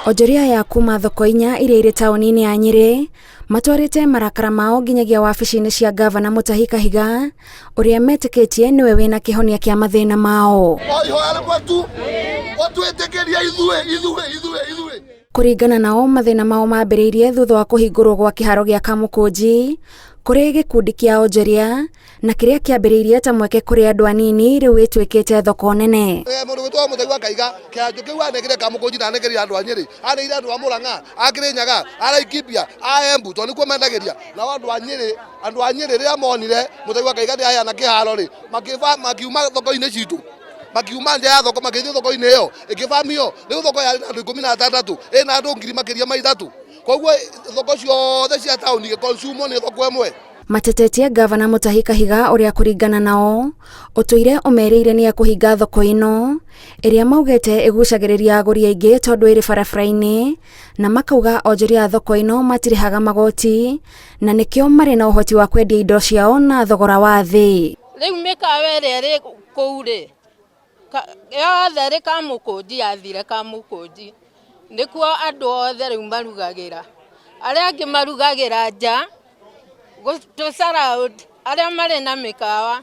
Onjoria ya kuma thoko inya iria iri tauni-ini ya Nyeri matwarite marakara mao nginyagia wabici-ini cia gavana Mutahi Kahiga uria metikitie niwe wina kihonia kia mathina mao. Kuringana nao mathina mao mambiriirie thutha wa kuhingurwo gwa kiharo gia Kamukunji kuri gikundi kia onjoria na kiria kiambiriirie ta mweke kuri andu anini riu itwikite thoko nene. Mundu witwa Mutahi Kahiga kianjo kiu anegire Kamukunji na anegire andu a Nyeri aneire andu a Murang'a Kirinyaga Laikipia Embu to nikuo mendagiria na andu a Nyeri ria monire Mutahi Kahiga ni aya na kiharo ri makiuma thoko-ini citu makiuma nja ya thoko makithie thoko-ini iyo ikivamio riu thoko ya andu 16 ina andu ngiri makiria ma 3 koguo thoko ciothe cia tauni consume ni thoko imwe. Matetetie gavana Mutahi Kahiga uria kuringana nao utuire umerire ni akuhinga thoko ino iria maugete igucagiriria aguri aingi tondu iri barabara-ini na makauga onjoria thoko ino matirihaga magoti na nikio mari na uhoti wa kwendia indo ciao na thogora wa thi. Riu mikawa iria ri kuu ri yothe ri Kamukunji yathire Kamukunji nikuo andu othe riu marugagira aria angi marugagira nja to surround aria mari na mikawa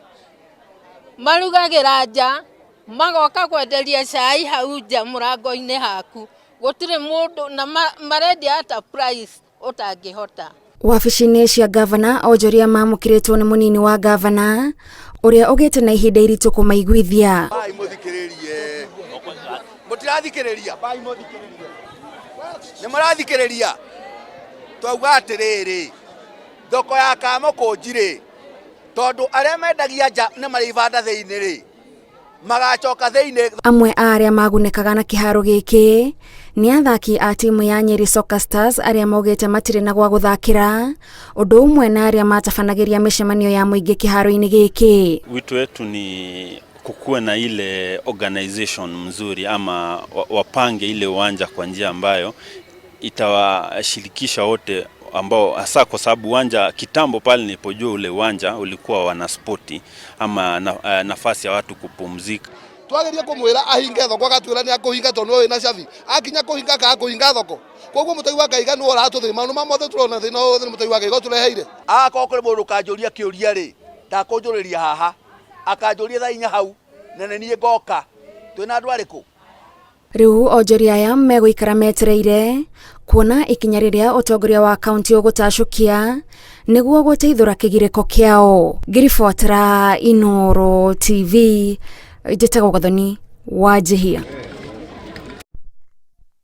marugagira nja magoka kwenderia cai hau nja murango-ini haku gutire mundu na marendia ata price utangihota. Wabici-ini cia gavana onjoria mamukiritwo ni munini wa gavana uria ugite na ihinda iritu kumaiguithia. Bai muthikiririe mutirathikiriria bai muthikiririe ni murathikiriria twauga atiriri thoko ya Kamukunji ri tondu aria mendagia nja ni marivanda thiini ri magacoka thiini. Amwe aria magunikaga na kiharo giki ni athaki a timu ya Nyeri Soccer Stars aria maugite matire na gwa guthakira undu umwe na aria matabanagiria mishemanio ya muingi kiharo-ini giki. Wito wetu ni kukuwe na ile organization mzuri ama wapange ile uwanja kwa njia ambayo itawashirikisha wote ambao hasa kwa sababu uwanja kitambo pale nilipojua ule uwanja ulikuwa wana spoti ama nafasi ya watu kupumzika. Twageria kumwira ahinge thoko agatwira ni akuhinga tondu we na shavi akinya kuhinga ka kuhinga thoko koguo Mutahi Kahiga ni ora tuthima maundu mamothe turona thina othe Mutahi Kahiga tureheire akokore mundu kanjuria kiuria ri ndakunjuriria haha akanjuria tha inya hau nene nie ngoka twina andu ariku. Riu onjoria aya meguikara metereire kuona ikinya riria utongoria wa kaunti ugutacukia niguo guteithura kigiriko kiao. Ngiribotera Inooro TV, njitagwo Gathoni Wanjihia.